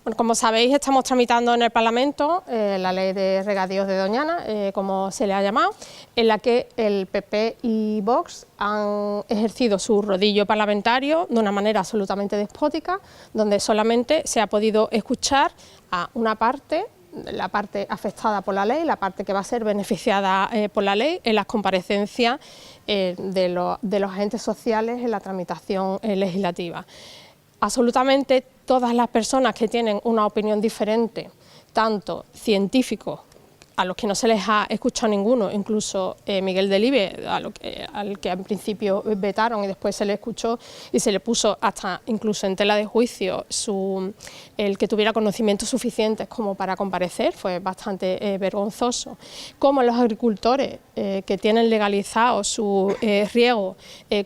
Bueno, como sabéis, estamos tramitando en el Parlamento la ley de regadíos de Doñana, como se le ha llamado, en la que el PP y Vox han ejercido su rodillo parlamentario de una manera absolutamente despótica, donde solamente se ha podido escuchar a una parte, la parte afectada por la ley, la parte que va a ser beneficiada por la ley, en las comparecencias de los agentes sociales en la tramitación legislativa. Absolutamente todas las personas que tienen una opinión diferente, tanto científicos, a los que no se les ha escuchado ninguno, incluso Miguel Delibes, al que en principio vetaron y después se le escuchó y se le puso hasta incluso en tela de juicio el que tuviera conocimientos suficientes como para comparecer, fue bastante vergonzoso. Como los agricultores que tienen legalizado su riego,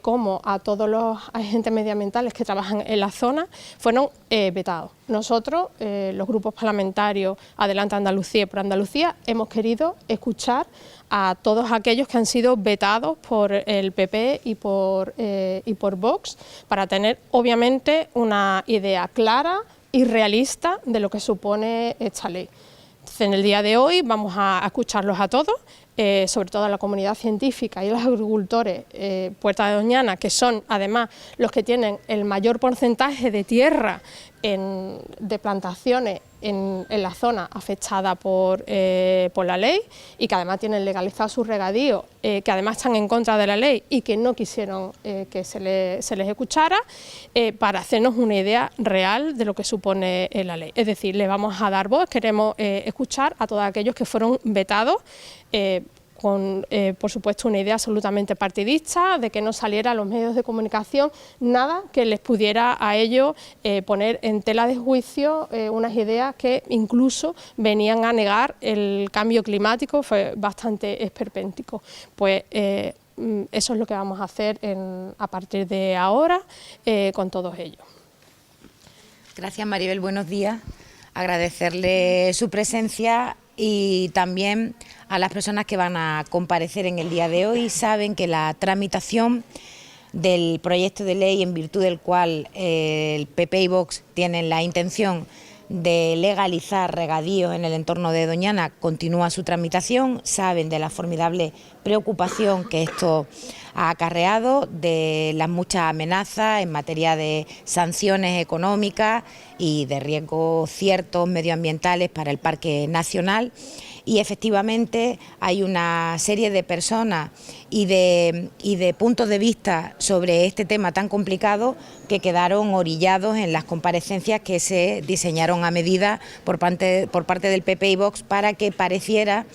como a todos los agentes medioambientales que trabajan en la zona, fueron vetados. Nosotros, los grupos parlamentarios Adelante Andalucía y Por Andalucía, hemos querido escuchar a todos aquellos que han sido vetados por el PP y por Vox, para tener obviamente una idea clara y realista de lo que supone esta ley. Entonces, en el día de hoy vamos a escucharlos a todos, sobre todo a la comunidad científica y los agricultores Puerta de Doñana, que son además los que tienen el mayor porcentaje de tierra de plantaciones en la zona afectada por la ley, y que además tienen legalizado sus regadíos, que además están en contra de la ley y que no quisieron que se les escuchara, para hacernos una idea real de lo que supone la ley. Es decir, le vamos a dar voz, queremos escuchar a todos aquellos que fueron vetados, con, por supuesto, una idea absolutamente partidista, de que no saliera a los medios de comunicación nada que les pudiera a ellos poner en tela de juicio unas ideas que incluso venían a negar el cambio climático. Fue bastante esperpéntico. Pues eso es lo que vamos a hacer a partir de ahora con todos ellos. Gracias, Maribel, buenos días. Agradecerle su presencia y también a las personas que van a comparecer en el día de hoy. Saben que la tramitación del proyecto de ley en virtud del cual el PP y Vox tienen la intención de legalizar regadíos en el entorno de Doñana continúa su tramitación. Saben de la formidable preocupación que esto ha acarreado, de las muchas amenazas en materia de sanciones económicas y de riesgos ciertos medioambientales para el Parque Nacional. Y efectivamente hay una serie de personas y de puntos de vista sobre este tema tan complicado que quedaron orillados en las comparecencias que se diseñaron a medida por parte del PP y Vox, para que pareciera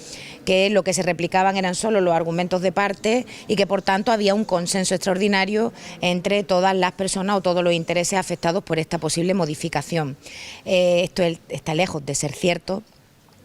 que lo que se replicaban eran solo los argumentos de parte y que por tanto había un consenso extraordinario entre todas las personas o todos los intereses afectados por esta posible modificación. Esto está lejos de ser cierto,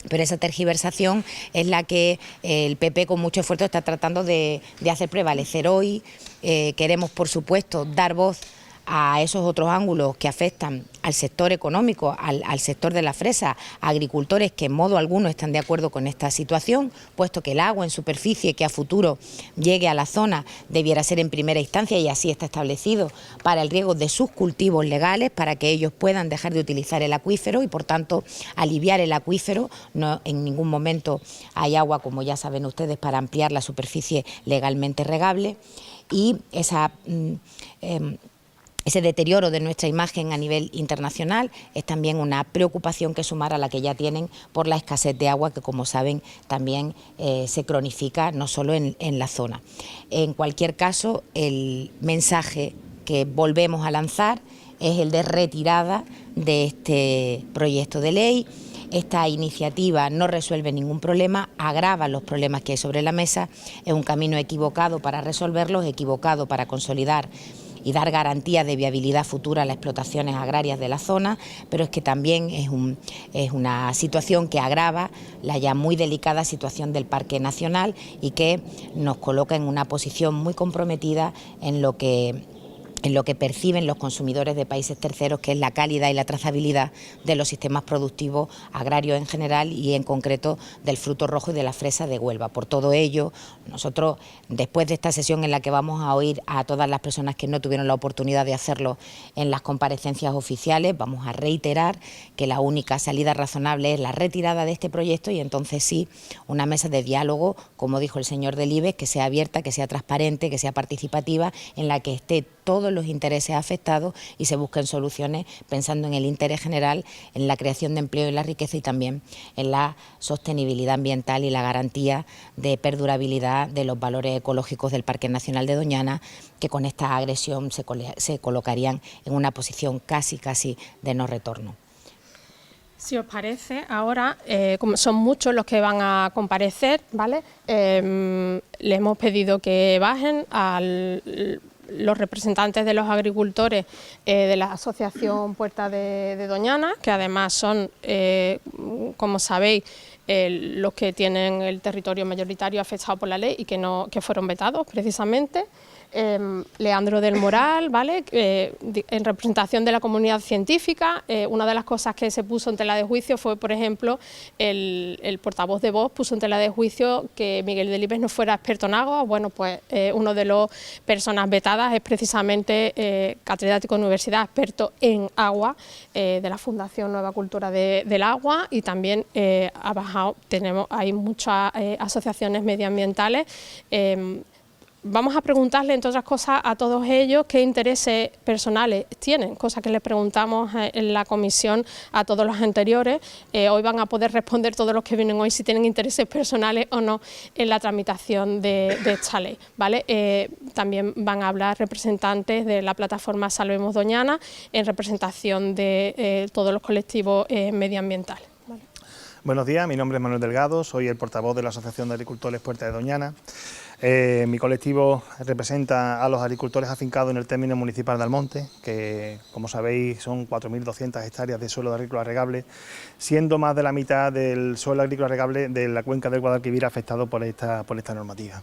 pero esa tergiversación es la que el PP con mucho esfuerzo está tratando de hacer prevalecer hoy. Queremos, por supuesto, dar voz a esos otros ángulos que afectan al sector económico, al sector de la fresa, a agricultores que en modo alguno están de acuerdo con esta situación, puesto que el agua en superficie que a futuro llegue a la zona debiera ser en primera instancia, y así está establecido, para el riego de sus cultivos legales, para que ellos puedan dejar de utilizar el acuífero y por tanto aliviar el acuífero. No, en ningún momento hay agua, como ya saben ustedes, para ampliar la superficie legalmente regable, y ese deterioro de nuestra imagen a nivel internacional es también una preocupación que sumar a la que ya tienen por la escasez de agua, que como saben también se cronifica no solo en la zona. En cualquier caso, el mensaje que volvemos a lanzar es el de retirada de este proyecto de ley. Esta iniciativa no resuelve ningún problema, agrava los problemas que hay sobre la mesa, es un camino equivocado para resolverlos, equivocado para consolidar y dar garantías de viabilidad futura a las explotaciones agrarias de la zona, pero es que también es una situación que agrava la ya muy delicada situación del Parque Nacional y que nos coloca en una posición muy comprometida en lo que en lo que perciben los consumidores de países terceros, que es la calidad y la trazabilidad de los sistemas productivos agrarios en general y en concreto del fruto rojo y de la fresa de Huelva. Por todo ello, nosotros, después de esta sesión en la que vamos a oír a todas las personas que no tuvieron la oportunidad de hacerlo en las comparecencias oficiales, vamos a reiterar que la única salida razonable es la retirada de este proyecto y entonces sí, una mesa de diálogo, como dijo el señor Delibes, que sea abierta, que sea transparente, que sea participativa, en la que esté todos los intereses afectados y se busquen soluciones pensando en el interés general, en la creación de empleo y la riqueza y también en la sostenibilidad ambiental y la garantía de perdurabilidad de los valores ecológicos del Parque Nacional de Doñana, que con esta agresión se colocarían en una posición casi de no retorno. Si os parece, ahora, como son muchos los que van a comparecer, ¿vale? Le hemos pedido que bajen los representantes de los agricultores de la Asociación Puerta de Doñana, que además son, como sabéis, los que tienen el territorio mayoritario afectado por la ley y que fueron vetados precisamente. Leandro del Moral, ¿vale? En representación de la comunidad científica, una de las cosas que se puso en tela de juicio fue, por ejemplo, el portavoz de Vox puso en tela de juicio que Miguel Delibes no fuera experto en agua. Bueno, pues uno de las personas vetadas es precisamente catedrático de universidad, experto en agua, de la Fundación Nueva Cultura del Agua, y también hay muchas asociaciones medioambientales. Vamos a preguntarle, entre otras cosas, a todos ellos qué intereses personales tienen, cosa que les preguntamos en la comisión a todos los anteriores. Hoy van a poder responder todos los que vienen hoy si tienen intereses personales o no en la tramitación de esta ley, ¿vale? También van a hablar representantes de la plataforma Salvemos Doñana en representación de todos los colectivos medioambientales. ¿Vale? Buenos días, mi nombre es Manuel Delgado, soy el portavoz de la Asociación de Agricultores Puerta de Doñana. Mi colectivo representa a los agricultores afincados en el término municipal de Almonte, que, como sabéis, son 4.200 hectáreas de suelo agrícola regable, siendo más de la mitad del suelo agrícola regable de la cuenca del Guadalquivir afectado por esta normativa.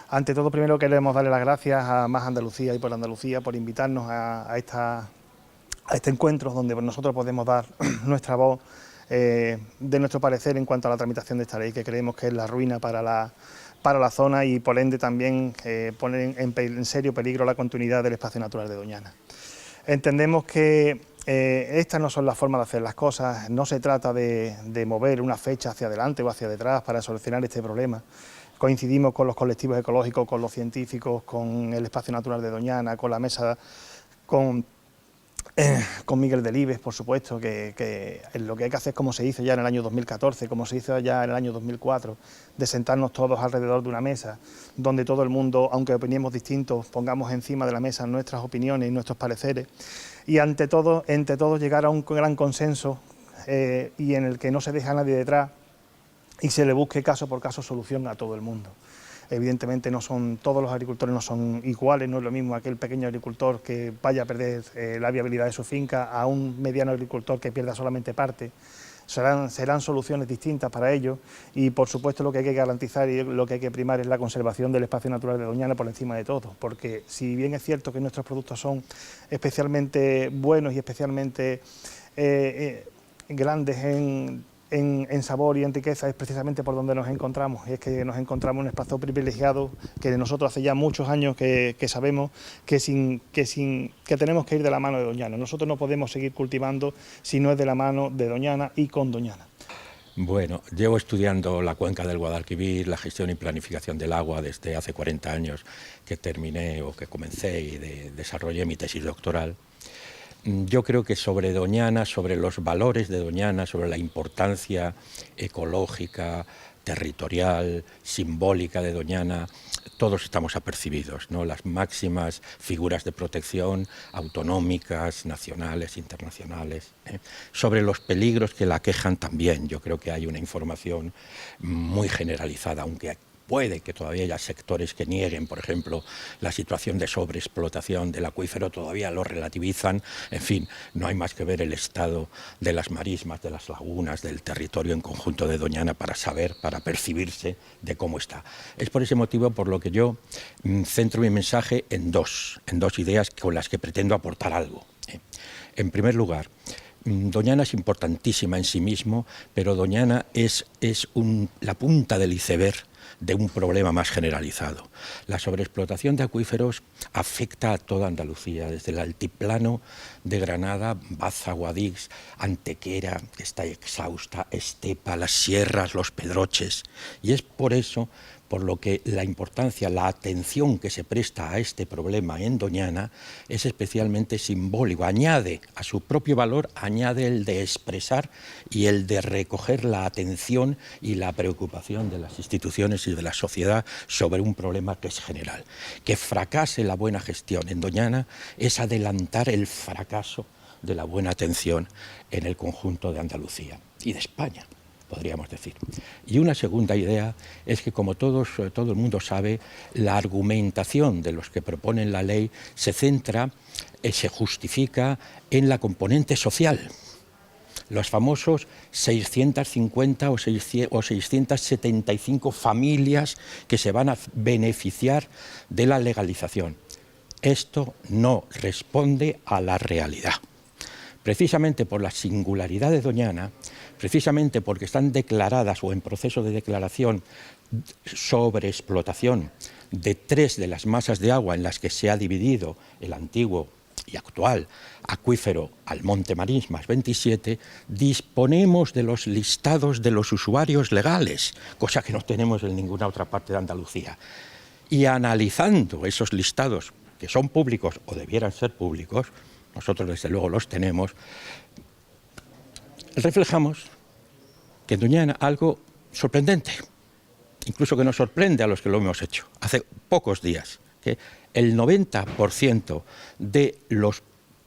Ante todo, primero queremos darle las gracias a Más Andalucía y por Andalucía por invitarnos a este encuentro donde nosotros podemos dar nuestra voz de nuestro parecer en cuanto a la tramitación de esta ley, que creemos que es la ruina para la zona y por ende también poner en serio peligro la continuidad del espacio natural de Doñana. Entendemos que estas no son las formas de hacer las cosas, no se trata de mover una fecha hacia adelante o hacia detrás para solucionar este problema. Coincidimos con los colectivos ecológicos, con los científicos, con el espacio natural de Doñana, con la mesa, con Miguel Delibes, por supuesto, que lo que hay que hacer es como se hizo ya en el año 2014, como se hizo ya en el año 2004, de sentarnos todos alrededor de una mesa, donde todo el mundo, aunque opinemos distintos, pongamos encima de la mesa nuestras opiniones y nuestros pareceres, y ante todo llegar a un gran consenso y en el que no se deja a nadie detrás y se le busque caso por caso solución a todo el mundo. Evidentemente todos los agricultores no son iguales, no es lo mismo aquel pequeño agricultor que vaya a perder la viabilidad de su finca a un mediano agricultor que pierda solamente parte. Serán soluciones distintas para ellos y por supuesto lo que hay que garantizar y lo que hay que primar es la conservación del espacio natural de Doñana por encima de todo, porque si bien es cierto que nuestros productos son especialmente buenos y especialmente grandes en sabor y en riqueza, es precisamente por donde nos encontramos, y es que nos encontramos en un espacio privilegiado que nosotros hace ya muchos años que sabemos que tenemos que ir de la mano de Doñana. Nosotros no podemos seguir cultivando si no es de la mano de Doñana y con Doñana. Bueno, llevo estudiando la cuenca del Guadalquivir, la gestión y planificación del agua desde hace 40 años que terminé o que comencé y desarrollé mi tesis doctoral. Yo creo que sobre Doñana, sobre los valores de Doñana, sobre la importancia ecológica, territorial, simbólica de Doñana, todos estamos apercibidos, ¿no? Las máximas figuras de protección autonómicas, nacionales, internacionales. Sobre los peligros que la aquejan también, yo creo que hay una información muy generalizada, aunque Puede que todavía haya sectores que nieguen, por ejemplo, la situación de sobreexplotación del acuífero, todavía lo relativizan. En fin, no hay más que ver el estado de las marismas, de las lagunas, del territorio en conjunto de Doñana para saber, para percibirse de cómo está. Es por ese motivo por lo que yo centro mi mensaje en dos ideas con las que pretendo aportar algo. En primer lugar, Doñana es importantísima en sí mismo, pero Doñana es la punta del iceberg de un problema más generalizado. La sobreexplotación de acuíferos afecta a toda Andalucía, desde el altiplano de Granada, Baza, Guadix, Antequera, que está exhausta, Estepa, las sierras, los pedroches. Y es por eso por lo que la importancia, la atención que se presta a este problema en Doñana es especialmente simbólico. Añade a su propio valor, añade el de expresar y el de recoger la atención y la preocupación de las instituciones y de la sociedad sobre un problema que es general. Que fracase la buena gestión en Doñana es adelantar el fracaso de la buena atención en el conjunto de Andalucía y de España, podríamos decir. Y una segunda idea es que, como todo el mundo sabe, la argumentación de los que proponen la ley se centra, se justifica en la componente social. Los famosos 650 o 675 familias que se van a beneficiar de la legalización. Esto no responde a la realidad. Precisamente por la singularidad de Doñana, precisamente porque están declaradas o en proceso de declaración sobre explotación de 3 de las masas de agua en las que se ha dividido el antiguo y actual acuífero Almonte Marismas 27, disponemos de los listados de los usuarios legales, cosa que no tenemos en ninguna otra parte de Andalucía. Y analizando esos listados, que son públicos o debieran ser públicos, nosotros desde luego los tenemos, reflejamos que en Doñana algo sorprendente, incluso que nos sorprende a los que lo hemos hecho. Hace pocos días, que el 90% de los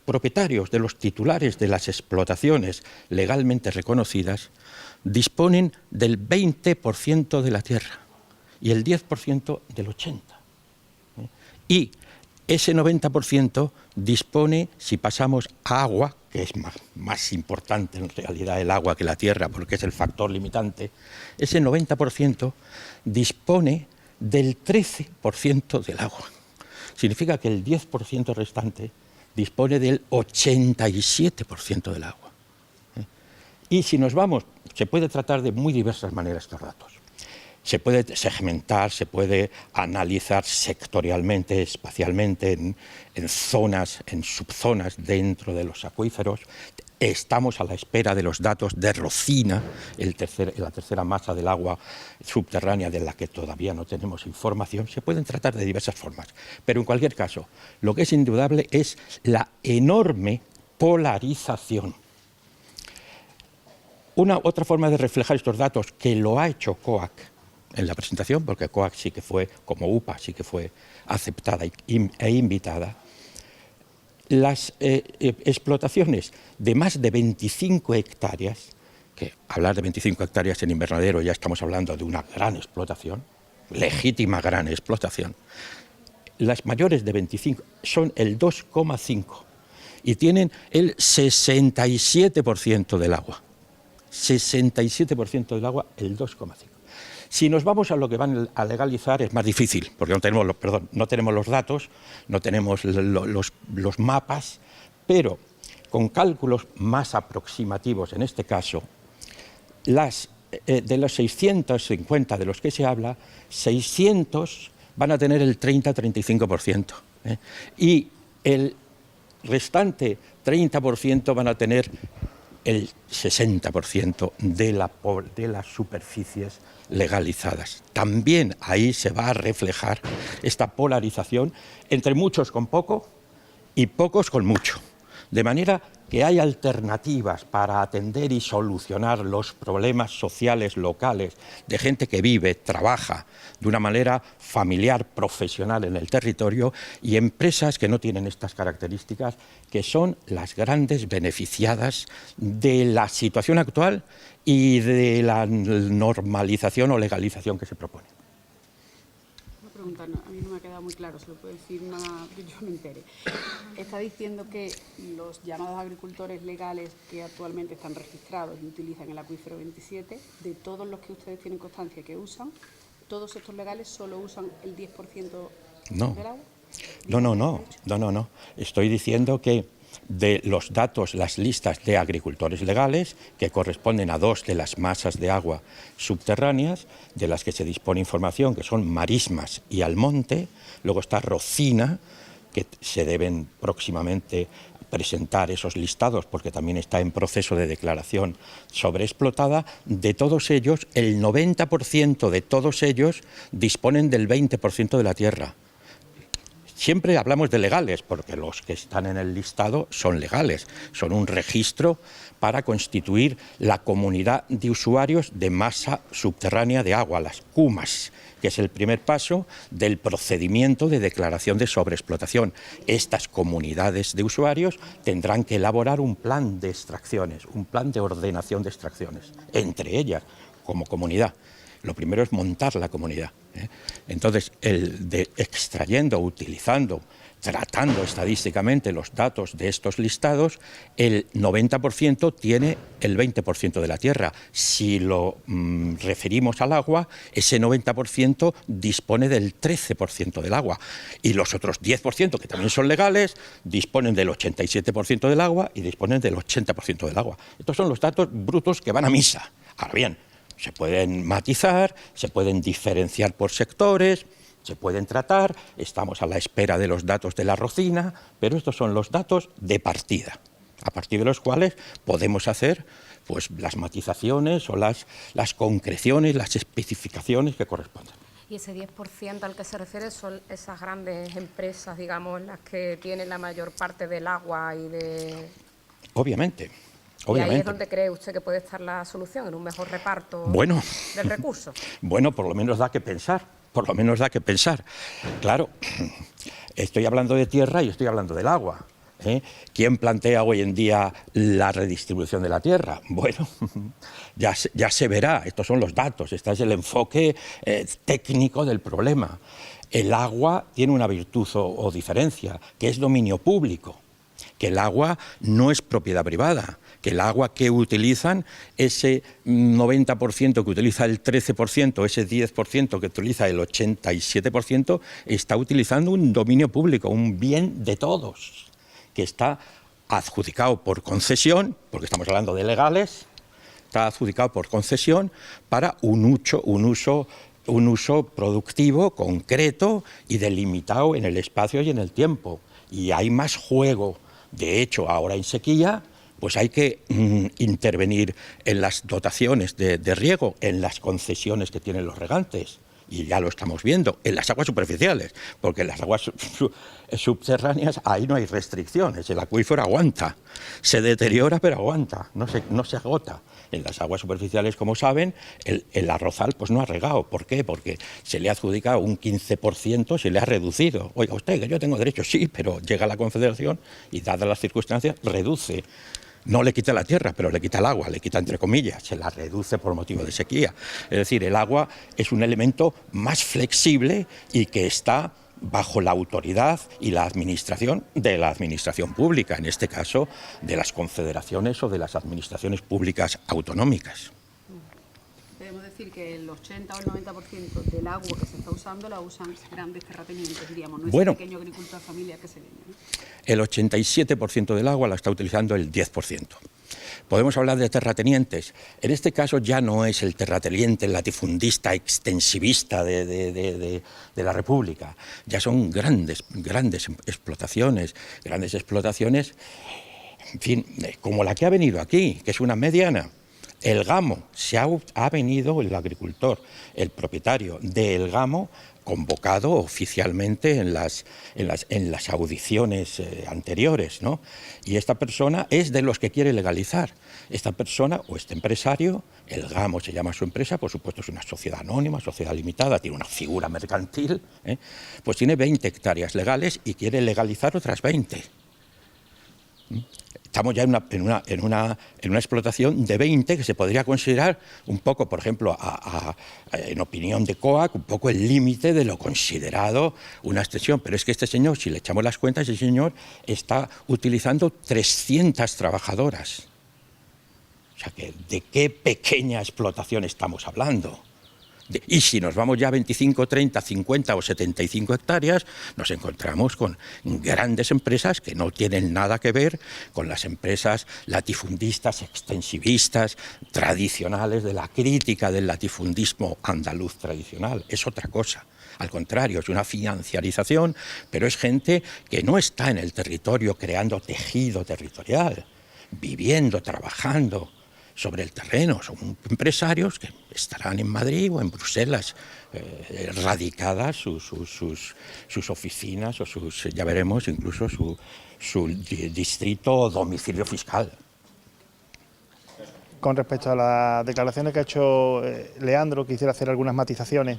propietarios, de los titulares de las explotaciones legalmente reconocidas, disponen del 20% de la tierra y el 10% del 80%. Y ese 90% dispone, si pasamos a agua, que es más importante en realidad el agua que la tierra porque es el factor limitante, ese 90% dispone del 13% del agua. Significa que el 10% restante dispone del 87% del agua. Y si nos vamos, se puede tratar de muy diversas maneras estos datos. Se puede segmentar, se puede analizar sectorialmente, espacialmente, en zonas, en subzonas dentro de los acuíferos. Estamos a la espera de los datos de Rocina, la tercera masa del agua subterránea de la que todavía no tenemos información. Se pueden tratar de diversas formas, pero en cualquier caso, lo que es indudable es la enorme polarización. Otra forma de reflejar estos datos que lo ha hecho COAC en la presentación, porque COAC sí que fue, como UPA, sí que fue aceptada e invitada. Las explotaciones de más de 25 hectáreas, que hablar de 25 hectáreas en invernadero ya estamos hablando de una gran explotación, legítima gran explotación, las mayores de 25 son el 2,5 y tienen el 67% del agua. 67% del agua, el 2,5. Si nos vamos a lo que van a legalizar es más difícil, porque no tenemos los datos, no tenemos los mapas, pero con cálculos más aproximativos en este caso, de los 650 de los que se habla, 600 van a tener el 30-35%, y el restante 30% van a tener el 60% de las superficies legalizadas. También ahí se va a reflejar esta polarización entre muchos con poco y pocos con mucho. De manera que hay alternativas para atender y solucionar los problemas sociales locales de gente que vive, trabaja de una manera familiar, profesional en el territorio, y empresas que no tienen estas características, que son las grandes beneficiadas de la situación actual y de la normalización o legalización que se propone. pregunta, a mí no me ha quedado muy claro, se lo puedo decir más que yo me entere. Está diciendo que los llamados agricultores legales que actualmente están registrados y utilizan el acuífero 27, de todos los que ustedes tienen constancia que usan, todos estos legales solo usan el 10% del agua. No. Estoy diciendo que de los datos, las listas de agricultores legales, que corresponden a 2 de las masas de agua subterráneas, de las que se dispone información, que son Marismas y Almonte, luego está Rocina, que se deben próximamente presentar esos listados, porque también está en proceso de declaración sobreexplotada. De todos ellos, el 90% de todos ellos disponen del 20% de la tierra. Siempre hablamos de legales, porque los que están en el listado son legales, son un registro para constituir la comunidad de usuarios de masa subterránea de agua, las CUMAS, que es el primer paso del procedimiento de declaración de sobreexplotación. Estas comunidades de usuarios tendrán que elaborar un plan de extracciones, un plan de ordenación de extracciones, entre ellas, como comunidad. Lo primero es montar la comunidad, ¿eh? Entonces, extrayendo, utilizando, tratando estadísticamente los datos de estos listados, el 90% tiene el 20% de la tierra. Si lo referimos al agua, ese 90% dispone del 13% del agua. Y los otros 10%, que también son legales, disponen del 87% del agua y disponen del 80% del agua. Estos son los datos brutos que van a misa. Ahora bien, se pueden matizar, se pueden diferenciar por sectores, se pueden tratar, estamos a la espera de los datos de la Rocina, pero estos son los datos de partida, a partir de los cuales podemos hacer pues, las matizaciones o las concreciones, las especificaciones que correspondan. Y ese 10% al que se refiere son esas grandes empresas, digamos, las que tienen la mayor parte del agua y de... Obviamente. ¿Y ahí es donde cree usted que puede estar la solución, en un mejor reparto del recurso? Bueno, por lo menos da que pensar, Claro, estoy hablando de tierra y estoy hablando del agua, ¿eh? ¿Quién plantea hoy en día la redistribución de la tierra? Bueno, ya se verá, estos son los datos, este es el enfoque técnico del problema. El agua tiene una virtud o diferencia, que es dominio público, que el agua no es propiedad privada, que el agua que utilizan, ese 90% que utiliza el 13%, ese 10% que utiliza el 87%, está utilizando un dominio público, un bien de todos, que está adjudicado por concesión, porque estamos hablando de legales, está adjudicado por concesión para un uso productivo, concreto y delimitado en el espacio y en el tiempo. Y hay más juego. De hecho, ahora en sequía, pues hay que intervenir en las dotaciones de riego, en las concesiones que tienen los regantes. Y ya lo estamos viendo, en las aguas superficiales, porque en las aguas subterráneas ahí no hay restricciones, el acuífero aguanta, se deteriora pero aguanta, no se agota. En las aguas superficiales, como saben, el arrozal pues no ha regado. ¿Por qué? Porque se le ha adjudicado un 15%, se le ha reducido. Oiga usted, que yo tengo derecho, sí, pero llega la Confederación y, dadas las circunstancias, reduce. No le quita la tierra, pero le quita el agua, le quita entre comillas, se la reduce por motivo de sequía. Es decir, el agua es un elemento más flexible y que está bajo la autoridad y la administración de la administración pública, en este caso de las confederaciones o de las administraciones públicas autonómicas. Podemos decir que el 80 o el 90% del agua que se está usando la usan grandes terratenientes, diríamos, no es el pequeño agricultor familiar que se vende, ¿no? El 87% del agua la está utilizando el 10%. Podemos hablar de terratenientes. En este caso ya no es el terrateniente latifundista, extensivista de la República. Ya son grandes explotaciones, en fin, como la que ha venido aquí, que es una mediana. El Gamo, ha venido el agricultor, el propietario del Gamo, convocado oficialmente en las audiciones anteriores, ¿no? Y esta persona es de los que quiere legalizar. Esta persona o este empresario, el Gamo se llama su empresa, por supuesto es una sociedad anónima, sociedad limitada, tiene una figura mercantil, pues tiene 20 hectáreas legales y quiere legalizar otras 20. estamos ya en una explotación de 20 que se podría considerar un poco, por ejemplo, en opinión de COAC, un poco el límite de lo considerado una extensión. Pero es que este señor, si le echamos las cuentas, ese señor está utilizando 300 trabajadoras. O sea, ¿de qué pequeña explotación estamos hablando? Y si nos vamos ya a 25, 30, 50 o 75 hectáreas, nos encontramos con grandes empresas que no tienen nada que ver con las empresas latifundistas, extensivistas, tradicionales, de la crítica del latifundismo andaluz tradicional. Es otra cosa. Al contrario, es una financiarización, pero es gente que no está en el territorio creando tejido territorial, viviendo, trabajando sobre el terreno. Son empresarios que estarán en Madrid o en Bruselas, radicadas sus oficinas o ya veremos, incluso su distrito o domicilio fiscal. Con respecto a las declaraciones que ha hecho Leandro, quisiera hacer algunas matizaciones,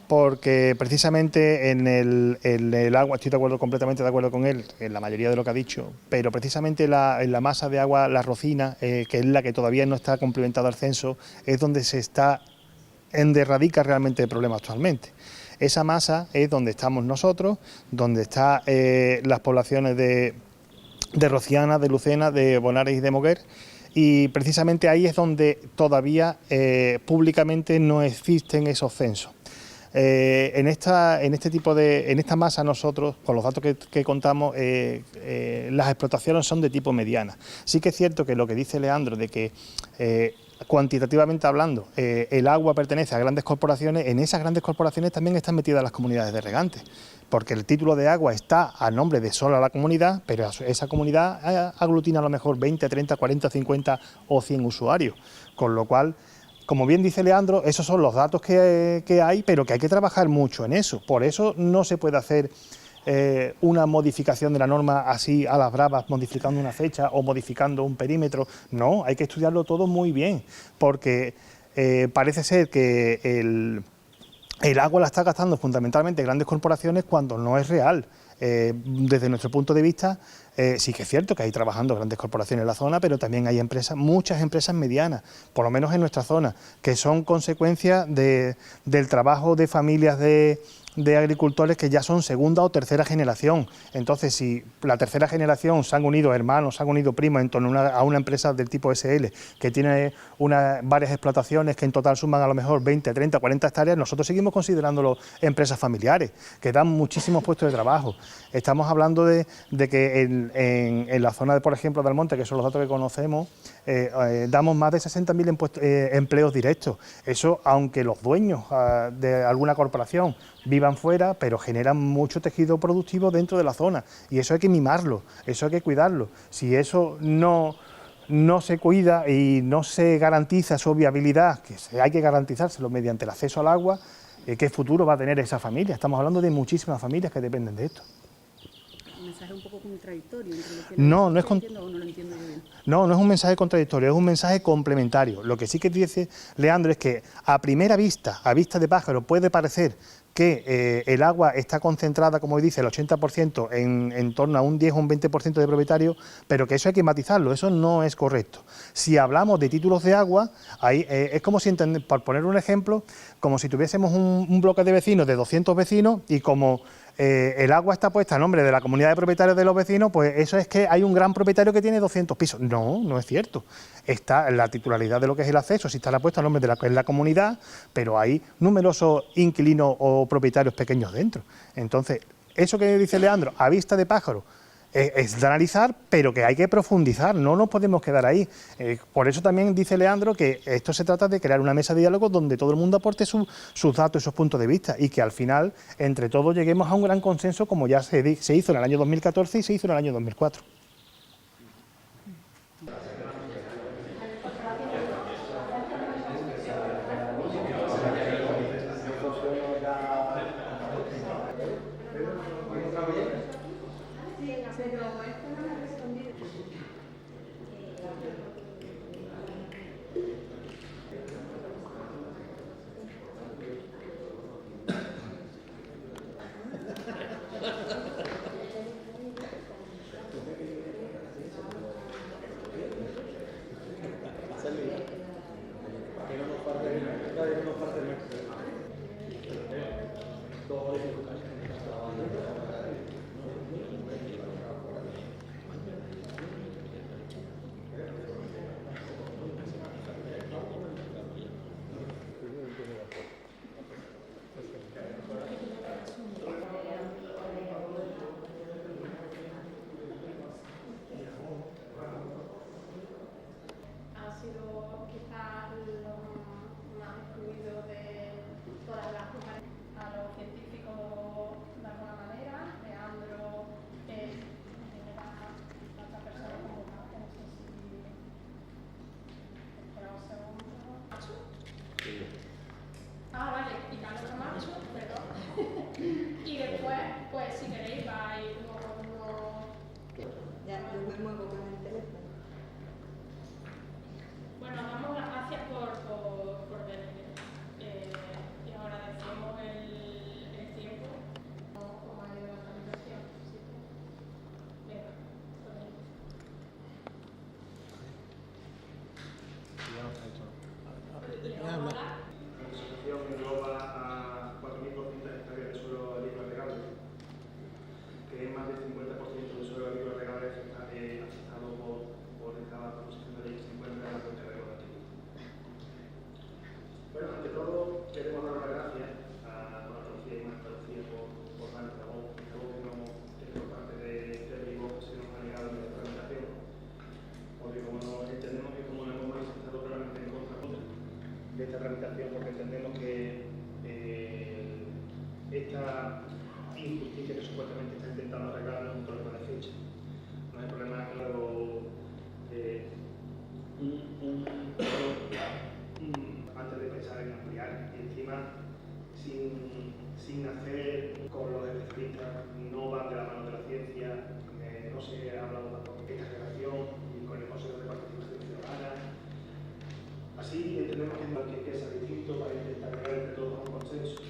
porque precisamente en el agua, estoy completamente de acuerdo con él, en la mayoría de lo que ha dicho, pero precisamente en la masa de agua, la rocina, que es la que todavía no está complementada al censo, es donde radica realmente el problema actualmente. Esa masa es donde estamos nosotros, donde están las poblaciones de Rociana, de Lucena, de Bonares y de Moguer, y precisamente ahí es donde todavía públicamente no existen esos censos. En esta masa nosotros, con los datos que contamos, las explotaciones son de tipo mediana. Sí que es cierto que lo que dice Leandro de que cuantitativamente hablando el agua pertenece a grandes corporaciones, en esas grandes corporaciones también están metidas las comunidades de regantes, porque el título de agua está a nombre de sola la comunidad, pero esa comunidad aglutina a lo mejor 20, 30, 40, 50 o 100 usuarios, con lo cual, como bien dice Leandro, esos son los datos que hay, pero que hay que trabajar mucho en eso. Por eso no se puede hacer una modificación de la norma así a las bravas, modificando una fecha o modificando un perímetro. No, hay que estudiarlo todo muy bien, porque parece ser que el agua la está gastando fundamentalmente grandes corporaciones cuando no es real. Desde nuestro punto de vista, sí que es cierto que hay trabajando grandes corporaciones en la zona, pero también hay empresas, muchas empresas medianas, por lo menos en nuestra zona, que son consecuencia del trabajo de familias de agricultores que ya son segunda o tercera generación. Entonces, si la tercera generación se han unido hermanos, se han unido primos en torno a una empresa del tipo SL, que tiene varias explotaciones que en total suman a lo mejor 20, 30, 40 hectáreas, nosotros seguimos considerándolo empresas familiares, que dan muchísimos puestos de trabajo. Estamos hablando de que en la zona, por ejemplo, del Monte, que son los datos que conocemos, damos más de 60.000 empleos directos. Eso, aunque los dueños de alguna corporación vivan fuera, pero generan mucho tejido productivo dentro de la zona, y eso hay que mimarlo, eso hay que cuidarlo. Si eso no se cuida y no se garantiza su viabilidad, que hay que garantizárselo mediante el acceso al agua, ¿qué futuro va a tener esa familia? Estamos hablando de muchísimas familias que dependen de esto. Un mensaje un poco contradictorio entre lo que no es entiendo o no lo entiendo yo bien. No es un mensaje contradictorio, es un mensaje complementario. Lo que sí que dice Leandro es que a primera vista, a vista de pájaro, puede parecer que el agua está concentrada, como dice, el 80% en torno a un 10 o un 20% de propietarios, pero que eso hay que matizarlo, eso no es correcto. Si hablamos de títulos de agua, ahí es como si, por poner un ejemplo, como si tuviésemos un bloque de vecinos de 200 vecinos y como el agua está puesta a nombre de la comunidad de propietarios de los vecinos, pues eso es que hay un gran propietario que tiene 200 pisos. No es cierto. Está la titularidad de lo que es el acceso, sí está puesta a nombre de la que es la comunidad, pero hay numerosos inquilinos o propietarios pequeños dentro. Entonces, eso que dice Leandro, a vista de pájaro, es de analizar, pero que hay que profundizar, no nos podemos quedar ahí. Por eso también dice Leandro que esto se trata de crear una mesa de diálogo donde todo el mundo aporte sus datos y sus puntos de vista y que al final, entre todos, lleguemos a un gran consenso como ya se hizo en el año 2014 y se hizo en el año 2004. Ha sido quizás lo más excluido de todas las mujeres. A los científicos de alguna manera, Leandro era otra persona como que no sé si... Espera un segundo. ¿Macho? Sí. Ah, vale, y Carlos Camacho, perdón. Y después, pues si queréis, vais uno... Ya, yo me muevo con el teléfono. Bueno, damos las gracias por venir. Y agradecemos el tiempo. ¿Cómo ha ido la tramitación? Así que, venga, con él. Ya no está hecho. Hola. La asociación engloba a 4.200 hectáreas de suelo agrícola regable, que es más del 50% del suelo agrícola regable afectado por esta proposición de ley que se encuentra en la cuenca del Guadalquivir. Bueno, ante todo, queremos dar las gracias a Andalucía y más Andalucía por dar esta voz que por parte de Vivo se nos ha negado en esta tramitación, porque como entendemos que como nos hemos manifestado claramente en contra de esta tramitación, porque entendemos que esta injusticia que supuestamente está intentando arreglar no es un problema de fecha, no es un problema antes de pensar en ampliar, y encima sin hacer con los especialistas, no van de la mano de la ciencia, no se ha hablado tampoco de esta relación y con el Consejo de Participación Ciudadana. Así entendemos que es distinto para intentar llegar entre todos a un consenso.